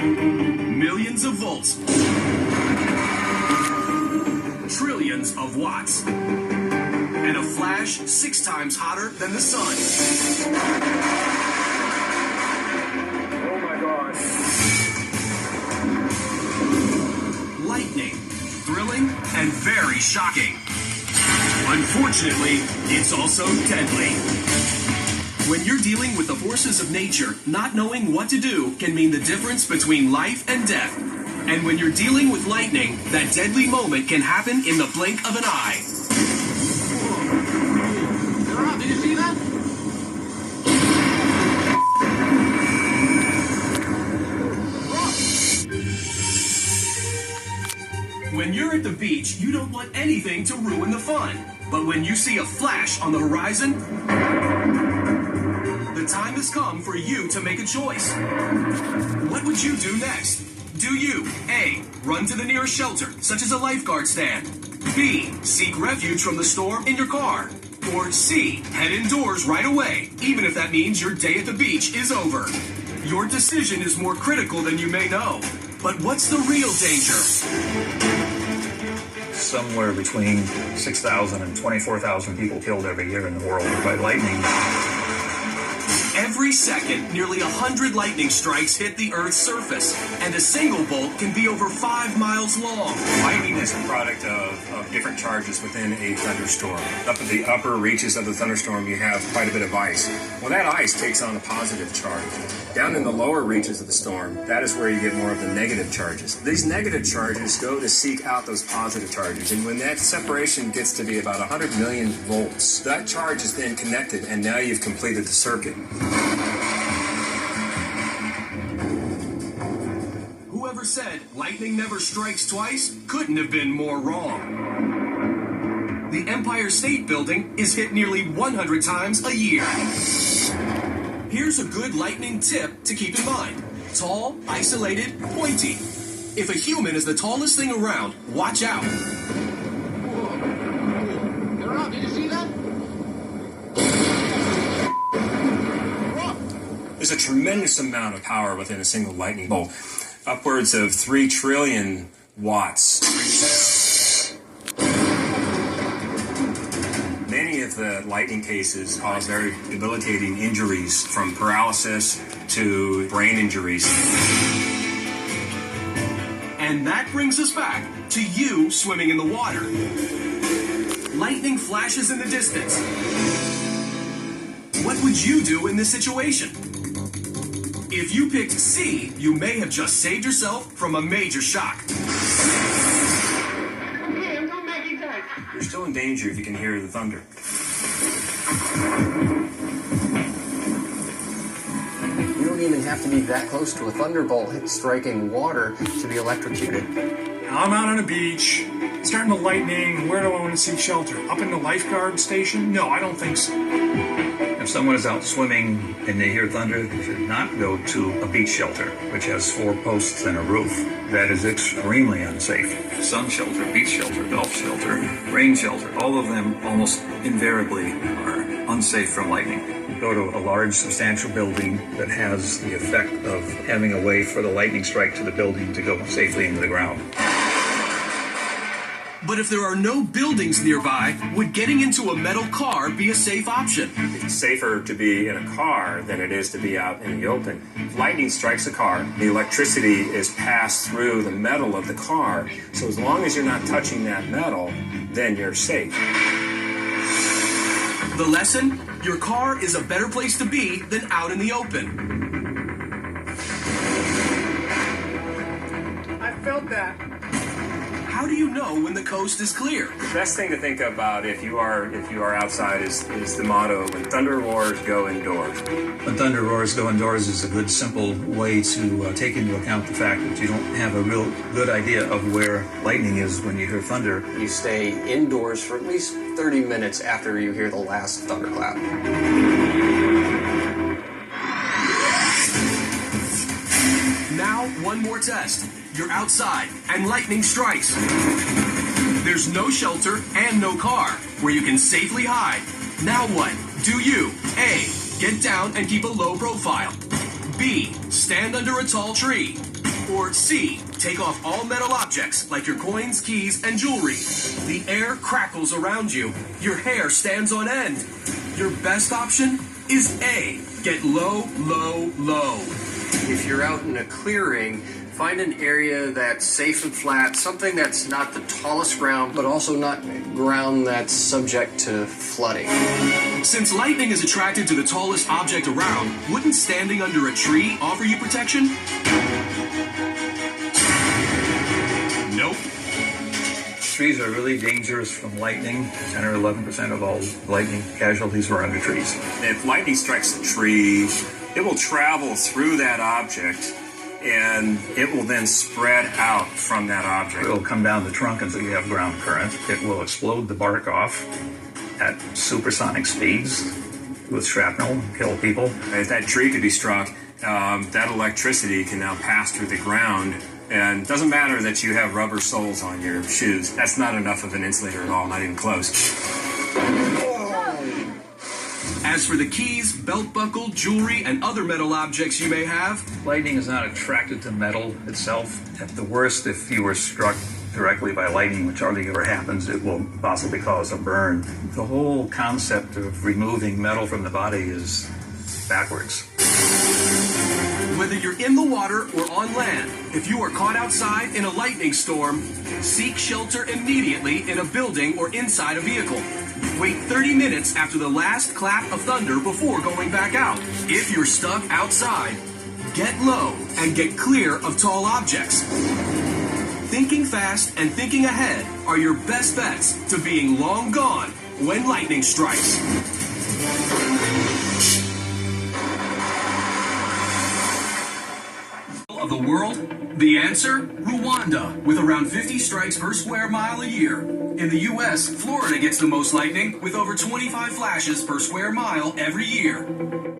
Millions of volts. Trillions of watts. And a flash 6 times hotter than the sun. Oh my God. Lightning. Thrilling and very shocking. Unfortunately, it's also deadly. When you're dealing with the forces of nature, not knowing what to do can mean the difference between life and death. And when you're dealing with lightning, that deadly moment can happen in the blink of an eye. Did you see that? When you're at the beach, you don't want anything to ruin the fun. But when you see a flash on the horizon, the time has come for you to make a choice. What would you do next? Do you, A, run to the nearest shelter, such as a lifeguard stand? B, seek refuge from the storm in your car? Or C, head indoors right away, even if that means your day at the beach is over? Your decision is more critical than you may know. But what's the real danger? Somewhere between 6,000 and 24,000 people killed every year in the world by lightning. Every second, nearly 100 lightning strikes hit the Earth's surface, and a single bolt can be over 5 miles long. Lightning is a product of different charges within a thunderstorm. Up at the upper reaches of the thunderstorm, you have quite a bit of ice. Well, that ice takes on a positive charge. Down in the lower reaches of the storm, that is where you get more of the negative charges. These negative charges go to seek out those positive charges, and when that separation gets to be about 100 million volts, that charge is then connected, and now you've completed the circuit. Whoever said lightning never strikes twice couldn't have been more wrong. The Empire State Building is hit nearly 100 times a year. Here's a good lightning tip to keep in mind. Tall, isolated, pointy. If a human is the tallest thing around, watch out. Did you see that? There's a tremendous amount of power within a single lightning bolt. Upwards of 3 trillion watts. Many of the lightning cases cause very debilitating injuries, from paralysis to brain injuries. And that brings us back to you swimming in the water. Lightning flashes in the distance. What would you do in this situation? If you picked C, you may have just saved yourself from a major shock. You're still in danger if you can hear the thunder. You don't even have to be that close to a thunderbolt striking water to be electrocuted. I'm out on a beach, starting to lightning. Where do I want to seek shelter? Up in the lifeguard station? No, I don't think so. If someone is out swimming and they hear thunder, they should not go to a beach shelter, which has 4 posts and a roof. That is extremely unsafe. Sun shelter, beach shelter, golf shelter, rain shelter, all of them almost invariably are unsafe from lightning. Go to a large, substantial building that has the effect of having a way for the lightning strike to the building to go safely into the ground. But if there are no buildings nearby, would getting into a metal car be a safe option? It's safer to be in a car than it is to be out in the open. If lightning strikes a car, the electricity is passed through the metal of the car. So as long as you're not touching that metal, then you're safe. The lesson? Your car is a better place to be than out in the open. I felt that. How do you know when the coast is clear? The best thing to think about if you are outside is the motto, when thunder roars, go indoors. When thunder roars, go indoors is a good, simple way to take into account the fact that you don't have a real good idea of where lightning is when you hear thunder. You stay indoors for at least 30 minutes after you hear the last thunderclap. Now, one more test. You're outside, and lightning strikes. There's no shelter and no car where you can safely hide. Now what? Do you A, get down and keep a low profile? B, stand under a tall tree? Or C, take off all metal objects like your coins, keys, and jewelry. The air crackles around you. Your hair stands on end. Your best option is A, get low, low, low. If you're out in a clearing, find an area that's safe and flat, something that's not the tallest ground, but also not ground that's subject to flooding. Since lightning is attracted to the tallest object around, wouldn't standing under a tree offer you protection? Nope. Trees are really dangerous from lightning. 10 or 11% of all lightning casualties were under trees. If lightning strikes a tree, it will travel through that object and it will then spread out from that object. It will come down the trunk until you have ground current. It will explode the bark off at supersonic speeds with shrapnel, kill people. If that tree could be struck, that electricity can now pass through the ground. And it doesn't matter that you have rubber soles on your shoes. That's not enough of an insulator at all, not even close. As for the keys, belt buckle, jewelry, and other metal objects you may have, Lightning is not attracted to metal itself. At the worst, if you were struck directly by lightning, which hardly ever happens, it will possibly cause a burn. The whole concept of removing metal from the body is backwards. whether you're in the water or on land, if you are caught outside in a lightning storm, seek shelter immediately in a building or inside a vehicle. Wait 30 minutes after the last clap of thunder before going back out. If you're stuck outside, get low and get clear of tall objects. Thinking fast and thinking ahead are your best bets to being long gone when lightning strikes. Of the world? The answer? Rwanda, with around 50 strikes per square mile a year. In the U.S., Florida gets the most lightning, with over 25 flashes per square mile every year.